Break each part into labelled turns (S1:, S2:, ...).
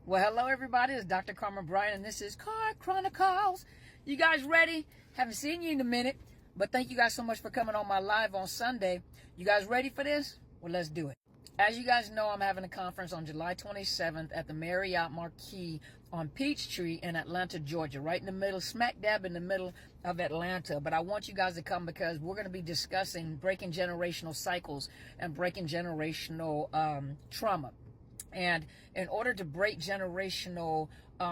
S1: Well, hello everybody, it's Dr. Carmen Bryant and this is Car Chronicles. You guys ready? Haven't seen you in a minute, but thank you guys so much for coming on my live on Sunday. You guys ready for this? Well, let's do it. As you guys know, I'm having a conference on July 27th at the Marriott Marquis on Peachtree in Atlanta, Georgia, right in the middle, smack dab in the middle of Atlanta. But I want you guys to come because we're going to be discussing breaking generational cycles and breaking generational trauma. And in order to break generational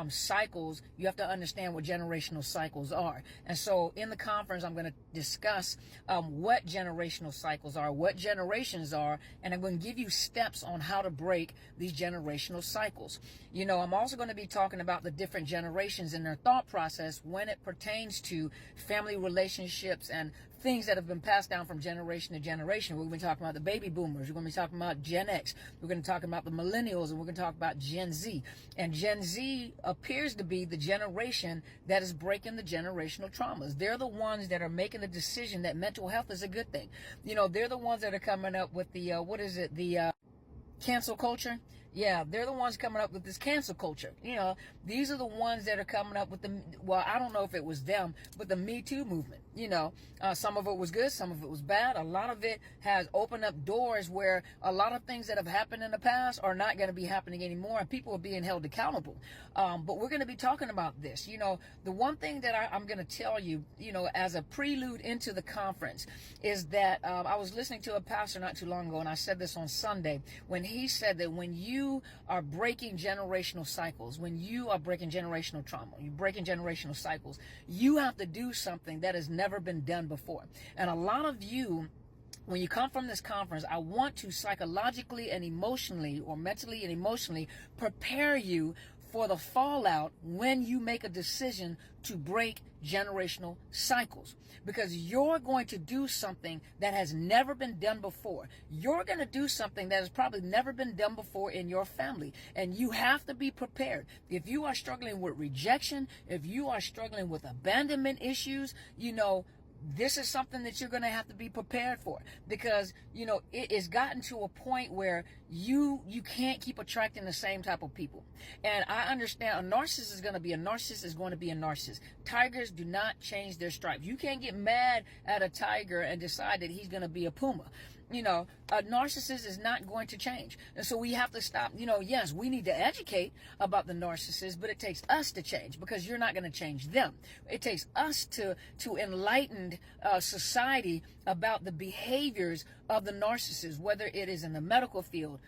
S1: cycles, you have to understand what generational cycles are. And so in the conference, I'm going to discuss what generational cycles are, what generations are, and I'm going to give you steps on how to break these generational cycles. You know, I'm also going to be talking about the different generations and their thought process when it pertains to family relationships and things that have been passed down from generation to generation. We're going to be talking about the baby boomers. We're going to be talking about Gen X. We're going to talk about the millennials, and we're going to talk about Gen Z. And Gen Z appears to be the generation that is breaking the generational traumas. They're the ones that are making the decision that mental health is a good thing. You know, they're the ones that are coming up with the, cancel culture. Yeah, they're the ones coming up with this cancel culture. You know, these are the ones that are coming up with I don't know if it was them, but the Me Too movement. You know, some of it was good, some of it was bad. A lot of it has opened up doors where a lot of things that have happened in the past are not going to be happening anymore, and people are being held accountable. But we're going to be talking about this. You know, the one thing that I'm going to tell you, you know, as a prelude into the conference is that I was listening to a pastor not too long ago, and I said this on Sunday, when he said that when you are breaking generational cycles, when you are breaking generational trauma, you're breaking generational cycles, you have to do something that has never been done before. And a lot of you, when you come from this conference, I want to psychologically and emotionally, or mentally and emotionally, prepare you for the fallout when you make a decision to break generational cycles, because you're going to do something that has never been done before. You're going to do something that has probably never been done before in your family, and you have to be prepared. If you are struggling with rejection, if you are struggling with abandonment issues, you know, this is something that you're going to have to be prepared for, because, you know, it has gotten to a point where you can't keep attracting the same type of people. And I understand a narcissist is going to be a narcissist is going to be a narcissist. Tigers do not change their stripes. You can't get mad at a tiger and decide that he's going to be a puma. You know, a narcissist is not going to change. And so we have to stop. You know, yes, we need to educate about the narcissist, but it takes us to change, because you're not going to change them. It takes us to enlighten society about the behaviors of the narcissist, whether it is in the medical field,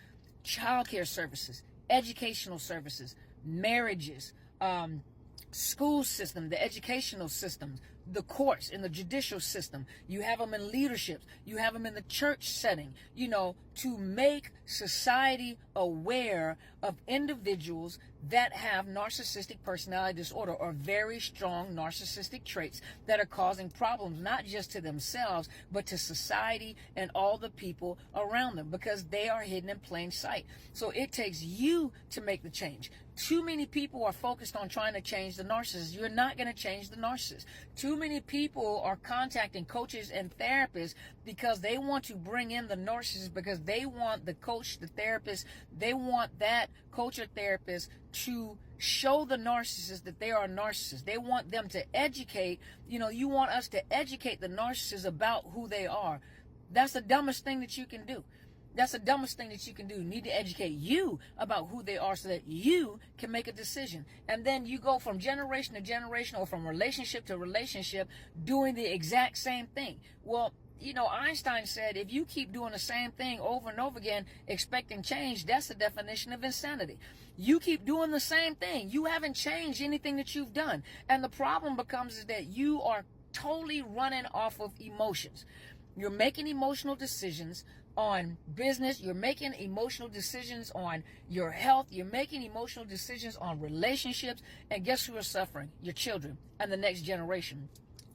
S1: childcare services, educational services, marriages, school system, the educational systems, the courts, in the judicial system. You have them in leadership. You have them in the church setting, you know, to make society aware of individuals that have narcissistic personality disorder or very strong narcissistic traits that are causing problems, not just to themselves, but to society and all the people around them, because they are hidden in plain sight. So it takes you to make the change. Too many people are focused on trying to change the narcissist. You're not going to change the narcissist. Too many people are contacting coaches and therapists because they want to bring in the narcissist, because they want the coach, the therapist, they want that coach or therapist to show the narcissist that they are a narcissist. They want them to educate, you know, you want us to educate the narcissist about who they are. That's the dumbest thing that you can do. That's the dumbest thing that you can do. You need to educate you about who they are so that you can make a decision. And then you go from generation to generation, or from relationship to relationship, doing the exact same thing. Well, you know, Einstein said if you keep doing the same thing over and over again, expecting change, that's the definition of insanity. You keep doing the same thing. You haven't changed anything that you've done. And the problem becomes is that you are totally running off of emotions. You're making emotional decisions on business. You're making emotional decisions on your health. You're making emotional decisions on relationships. And guess who are suffering? Your children and the next generation.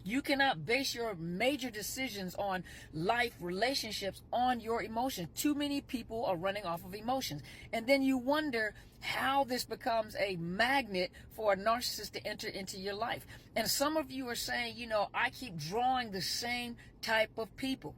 S1: You cannot base your major decisions on life, relationships, on your emotions. Too many people are running off of emotions. And then you wonder how this becomes a magnet for a narcissist to enter into your life. And some of you are saying, you know, I keep drawing the same type of people.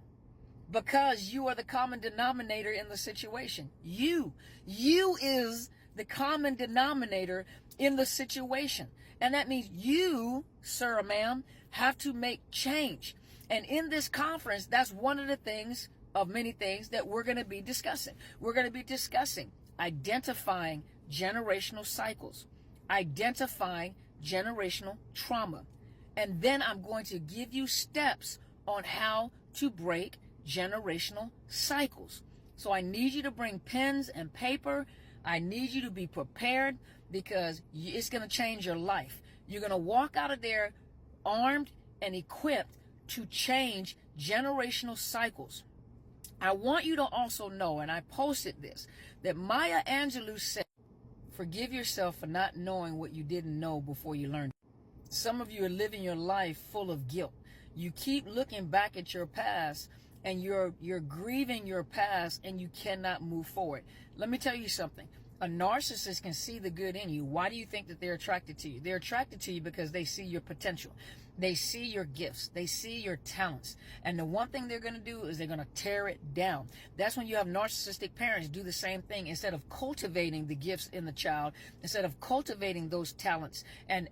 S1: Because you are the common denominator in the situation. You is the common denominator in the situation. And that means you, sir or ma'am, have to make change. And in this conference, that's one of the things, of many things, that we're going to be discussing. We're going to be discussing identifying generational cycles, identifying generational trauma. And then I'm going to give you steps on how to break generational cycles. So I need you to bring pens and paper. I need you to be prepared, because it's going to change your life. You're going to walk out of there armed and equipped to change generational cycles. I want you to also know, and I posted this, that Maya Angelou said, forgive yourself for not knowing what you didn't know before you learned. Some of you are living your life full of guilt. You keep looking back at your past, and you're grieving your past, and you cannot move forward. Let me tell you something. A narcissist can see the good in you. Why do you think that they're attracted to you? They're attracted to you because they see your potential. They see your gifts. They see your talents. And the one thing they're going to do is they're going to tear it down. That's when you have narcissistic parents do the same thing. Instead of cultivating the gifts in the child, instead of cultivating those talents and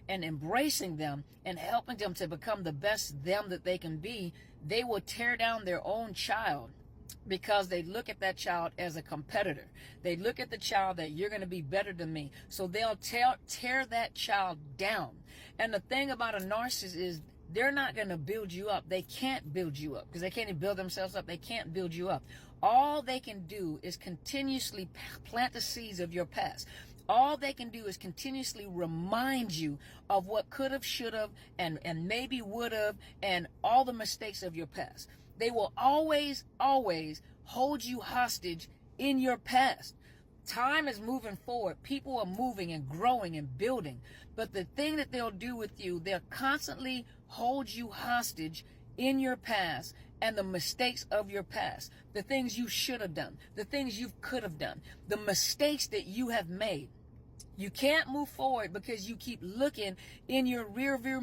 S1: embracing them and helping them to become the best them that they can be, they will tear down their own child, because they look at that child as a competitor. They look at the child that you're going to be better than me. So they'll tear that child down. And the thing about a narcissist is they're not going to build you up. They can't build you up, because they can't even build themselves up. They can't build you up. All they can do is continuously plant the seeds of your past. All they can do is continuously remind you of what could have, should have, and maybe would have, and all the mistakes of your past. They will always, always hold you hostage in your past. Time is moving forward. People are moving and growing and building. But the thing that they'll do with you, they'll constantly hold you hostage in your past and the mistakes of your past. The things you should have done. The things you could have done. The mistakes that you have made. You can't move forward because you keep looking in your rear view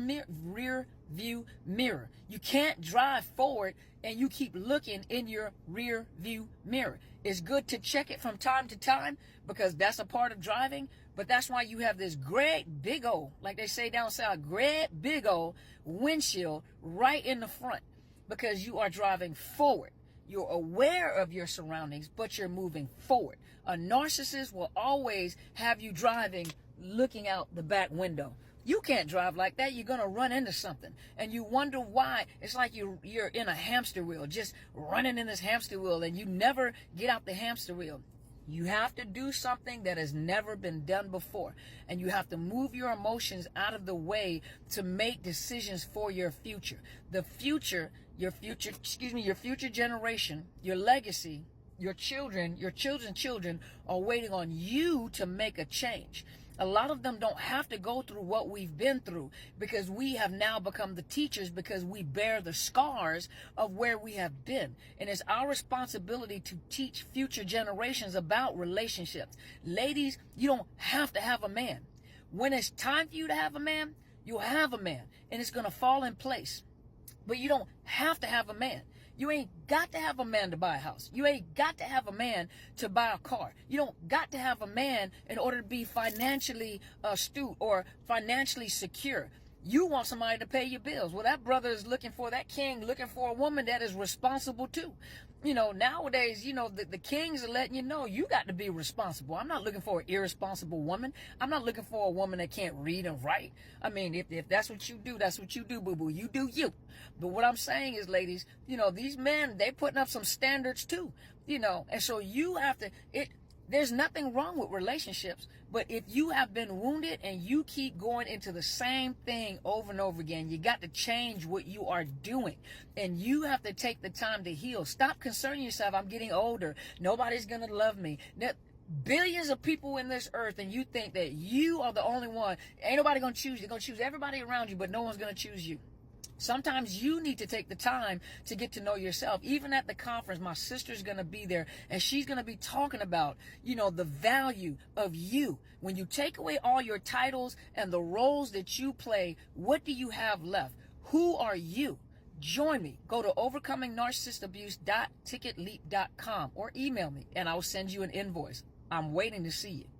S1: mirror. You can't drive forward and you keep looking in your rear view mirror. It's good to check it from time to time, because that's a part of driving. But that's why you have this great big old, like they say down south, great big old windshield right in the front, because you are driving forward. You're aware of your surroundings, but you're moving forward. A narcissist will always have you driving, looking out the back window. You can't drive like that. You're going to run into something. And you wonder why. It's like you're in a hamster wheel, just running in this hamster wheel, and you never get out the hamster wheel. You have to do something that has never been done before. And you have to move your emotions out of the way to make decisions for your future. Your future generation, your legacy, your children, your children's children are waiting on you to make a change. A lot of them don't have to go through what we've been through, because we have now become the teachers, because we bear the scars of where we have been. And it's our responsibility to teach future generations about relationships. Ladies, you don't have to have a man. When it's time for you to have a man, you'll have a man, and it's going to fall in place. But you don't have to have a man. You ain't got to have a man to buy a house. You ain't got to have a man to buy a car. You don't got to have a man in order to be financially astute or financially secure. You want somebody to pay your bills. Well, that brother is looking for, that king looking for a woman that is responsible too. You know, nowadays, the kings are letting you know you got to be responsible. I'm not looking for an irresponsible woman. I'm not looking for a woman that can't read and write. I mean, if that's what you do, that's what you do, boo-boo. You do you. But what I'm saying is, ladies, these men, they putting up some standards too, and so you have to, there's nothing wrong with relationships, but if you have been wounded and you keep going into the same thing over and over again, you got to change what you are doing, and you have to take the time to heal. Stop concerning yourself. I'm getting older. Nobody's going to love me. Billions of people in this earth, and you think that you are the only one. Ain't nobody going to choose you. They're going to choose everybody around you, but no one's going to choose you. Sometimes you need to take the time to get to know yourself. Even at the conference, my sister's going to be there, and she's going to be talking about, the value of you. When you take away all your titles and the roles that you play, what do you have left? Who are you? Join me. Go to overcomingnarcissistabuse.ticketleap.com or email me, and I'll send you an invoice. I'm waiting to see it.